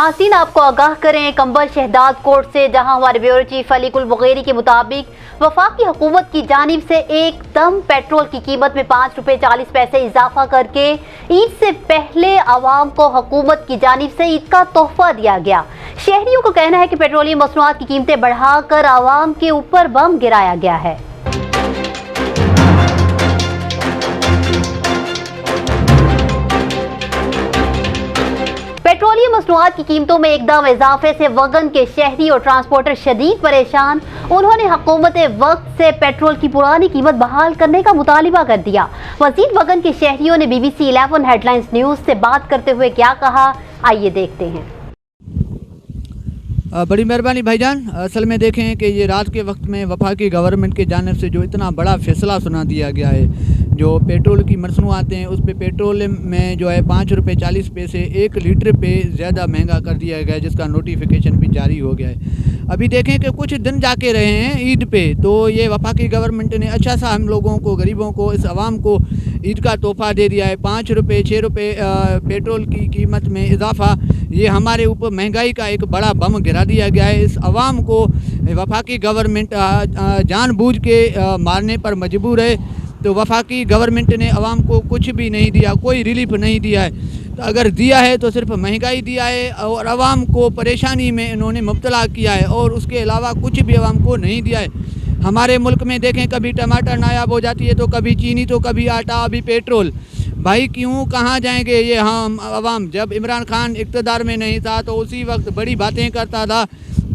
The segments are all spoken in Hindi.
नाज़रीन, आपको आगाह करें कंबल शहदाद कोर्ट से, जहां हमारे ब्यूरो चीफ अली कुल बुगैरी के मुताबिक वफाकी हुकूमत की जानिब से एकदम पेट्रोल की कीमत में 5 रुपए 40 पैसे इजाफा करके ईद से पहले आवाम को हुकूमत की जानिब से ईद का तोहफा दिया गया। शहरियों का कहना है कि पेट्रोलियम मसनूआत की कीमतें बढ़ाकर आवाम के ऊपर बम गिराया गया है। पेट्रोलियम मसनूआत की कीमतों में एकदम इजाफे से वगन के शहरी और ट्रांसपोर्टर शदीद परेशान। उन्होंने हुकूमत वक्त से पेट्रोल की पुरानी कीमत बहाल करने का मुतालिबा कर दिया। मजीद वगन के शहरियों ने BBC 11 हेडलाइंस न्यूज से बात करते हुए क्या कहा, आइए देखते हैं। बड़ी मेहरबानी भाईजान। असल में देखें कि ये रात के वक्त में वफाकी गवर्नमेंट की जानिब से जो इतना बड़ा फैसला सुना दिया गया है, जो पेट्रोल की मसनूआतें हैं उस पे पेट्रोल में जो है 5 रुपये 40 पैसे 1 लीटर पे ज़्यादा महंगा कर दिया गया है, जिसका नोटिफिकेशन भी जारी हो गया है। अभी देखें कि कुछ दिन जाके रहे हैं ईद पे, तो ये वफाकी गवर्नमेंट ने अच्छा सा हम लोगों को, गरीबों को, इस आवाम को ईद का तोहफा दे दिया है। 5 रुपये 6 रुपये पेट्रोल की कीमत में इजाफा, ये हमारे ऊपर महंगाई का एक बड़ा बम गिरा दिया गया है। इस आवाम को वफाकी गवर्नमेंट जानबूझ के मारने पर मजबूर है। तो वफाकी गवर्नमेंट ने आवाम को कुछ भी नहीं दिया, कोई रिलीफ नहीं दिया है। तो अगर दिया है तो सिर्फ महंगाई दिया है और आवाम को परेशानी में इन्होंने मुब्तला किया है, और उसके अलावा कुछ भी आवाम को नहीं दिया है। हमारे मुल्क में देखें, कभी टमाटर नायाब हो जाती है, तो कभी चीनी, तो कभी आटा, अभी पेट्रोल। भाई क्यों, कहाँ जाएंगे ये हम आवाम? जब इमरान खान इक़्तिदार में नहीं था तो उसी वक्त बड़ी बातें करता था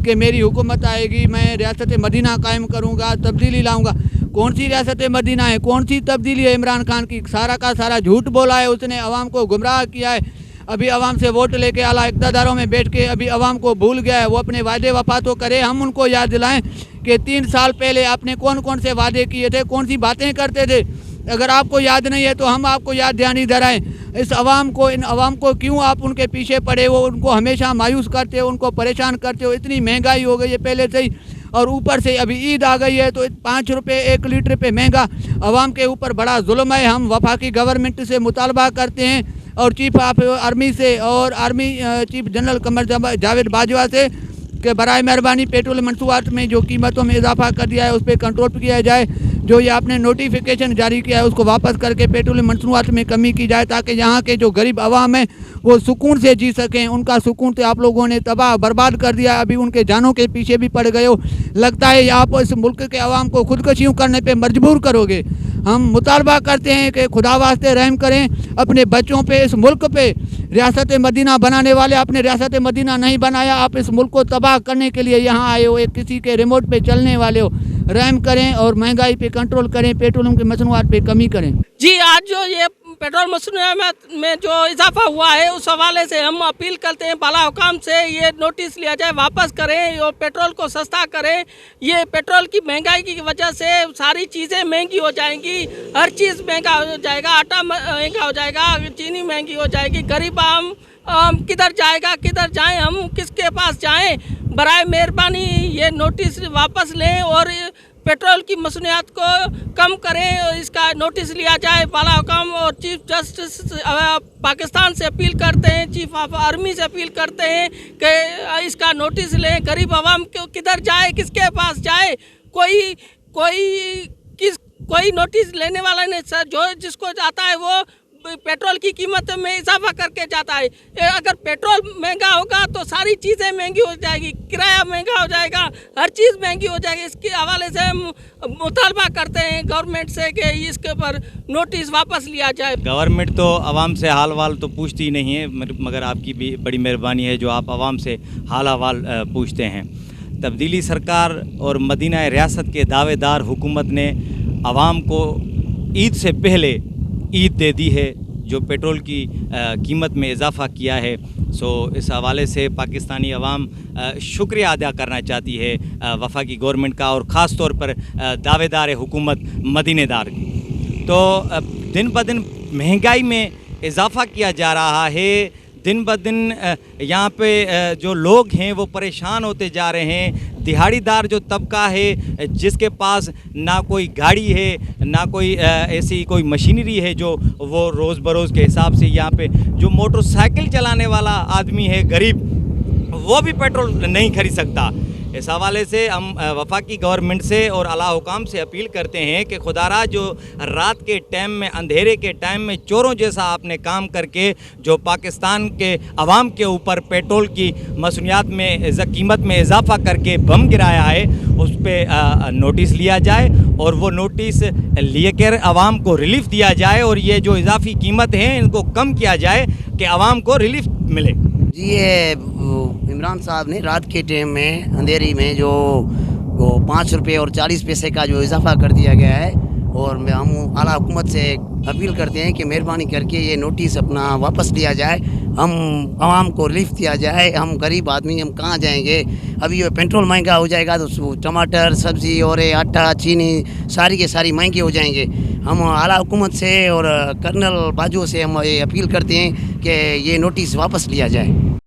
कि मेरी हुकूमत आएगी, मैं रियासत मदीना कायम करूँगा, तब्दीली लाऊँगा। कौन सी रियासत मदीना है, कौन सी तब्दीली है इमरान खान की? सारा का सारा झूठ बोला है उसने, आवाम को गुमराह किया है। अभी आवाम से वोट लेके आला इक़्तिदारों में बैठ के अभी आवाम को भूल गया है। वो अपने वादे वफा तो करे, हम उनको याद दिलाएं कि 3 साल पहले आपने कौन कौन से वादे किए थे, कौन सी बातें करते थे। अगर आपको याद नहीं है तो हम आपको याद दहानी धराएं। इस आवाम को, इन आवाम को क्यों आप उनके पीछे पड़े हो? उनको हमेशा मायूस करते हो, उनको परेशान करते हो। इतनी महंगाई हो गई है पहले से ही, और ऊपर से अभी ईद आ गई है तो 5 रुपये 1 लीटर पे महंगा आवाम के ऊपर बड़ा जुल्म है। हम वफाकी गवर्नमेंट से मुतालबा करते हैं और चीफ ऑफ आर्मी से और army chief general Qamar Javed Bajwa से कि बराए मेहरबानी पेट्रोल मंसूआत में जो कीमतों में इजाफा कर दिया है उस पर कंट्रोल किया जाए। जो ये आपने नोटिफिकेशन जारी किया है उसको वापस करके पेट्रोल मंसूआत में कमी की जाए, ताकि यहाँ के जो गरीब आवाम है वो सुकून से जी सकें। उनका सुकून तो आप लोगों ने तबाह बर्बाद कर दिया, अभी उनके जानों के पीछे भी पड़ गए हो। लगता है आप इस मुल्क के आवाम को खुदकशियों करने पे मजबूर करोगे। हम मुतालबा करते हैं कि खुदा वास्ते रहम करें अपने बच्चों पे, इस मुल्क पे। रियासत मदीना बनाने वाले आपने रियासत मदीना नहीं बनाया, आप इस मुल्क को तबाह करने के लिए यहाँ आए हो, एक किसी के रिमोट पे चलने वाले हो। रहम करें और महंगाई पे कंट्रोल करें, पेट्रोलियम के मसनूआत पे कमी करें। जी, आज जो ये पेट्रोल मसनूआत में जो इजाफा हुआ है उस हवाले से हम अपील करते हैं बाला हुकाम से ये नोटिस लिया जाए, वापस करें और पेट्रोल को सस्ता करें। ये पेट्रोल की महंगाई की वजह से सारी चीज़ें महंगी हो जाएंगी, हर चीज़ महंगा हो जाएगा, आटा महंगा हो जाएगा, चीनी महंगी हो जाएगी। गरीब आम किधर जाएगा, किधर जाएं, हम किसके पास जाएं? बराए मेहरबानी ये नोटिस वापस लें और पेट्रोल की मसनूआत को कम करें। इसका नोटिस लिया जाए। बाला हुकाम और चीफ जस्टिस पाकिस्तान से अपील करते हैं, चीफ ऑफ आर्मी से अपील करते हैं कि इसका नोटिस लें। गरीब आवाम को किधर जाए, किसके पास जाए? कोई नोटिस लेने वाला नहीं सर। जो जिसको जाता है वो पेट्रोल की कीमत में इजाफा करके जाता है। अगर पेट्रोल महंगा होगा तो सारी चीज़ें महंगी हो जाएगी, किराया महंगा हो जाएगा, हर चीज़ महंगी हो जाएगी। इसके हवाले से हम मुतालबा करते हैं गवर्नमेंट से कि इसके ऊपर नोटिस वापस लिया जाए। गवर्नमेंट तो आवाम से हाल वाल तो पूछती ही नहीं है, मगर आपकी भी बड़ी मेहरबानी है जो आप आवाम से हाल अहवाल पूछते हैं। तब्दीली सरकार और मदीना रियासत के दावेदार हुकूमत ने आवाम को ईद से पहले ईद दे दी है, जो पेट्रोल की कीमत में इजाफ़ा किया है। सो इस हवाले से पाकिस्तानी अवाम शुक्रिया अदा करना चाहती है वफाकी गवर्नमेंट का, और ख़ास तौर पर दावेदार हुकूमत मदीनेदार की। तो दिन ब दिन महंगाई में इजाफ़ा किया जा रहा है, दिन ब दिन यहाँ पे जो लोग हैं वो परेशान होते जा रहे हैं। दिहाड़ीदार जो तबका है जिसके पास ना कोई गाड़ी है ना कोई ऐसी कोई मशीनरी है जो वो रोज़ बरोज़ के हिसाब से यहाँ पे जो मोटरसाइकिल चलाने वाला आदमी है गरीब, वो भी पेट्रोल नहीं खरीद सकता। इस हवाले से हम वफाकी गवर्नमेंट से और आला हुकाम से अपील करते हैं कि खुदारा जो रात के टाइम में, अंधेरे के टाइम में चोरों जैसा आपने काम करके जो पाकिस्तान के अवाम के ऊपर पेट्रोल की मसनूयात में कीमत में इजाफा करके बम गिराया है, उस पर नोटिस लिया जाए और वो नोटिस लेकर अवाम को रिलीफ दिया जाए और ये जो इजाफी कीमत है इनको कम किया जाए कि अवाम को रिलीफ मिले। जी, ये इमरान साहब ने रात के टाइम में अंधेरी में जो 5 रुपये और 40 पैसे का जो इजाफा कर दिया गया है, और हम आला हुकूमत से अपील करते हैं कि मेहरबानी करके ये नोटिस अपना वापस लिया जाए, हम आवाम को रिलीफ दिया जाए। हम गरीब आदमी, हम कहाँ जाएंगे? अभी ये पेट्रोल महंगा हो जाएगा तो टमाटर, सब्ज़ी और आटा, चीनी सारी के सारी महंगे हो जाएंगे। हम आला हुकूमत से और कर्नल बाजू से हम ये अपील करते हैं कि ये नोटिस वापस लिया जाए।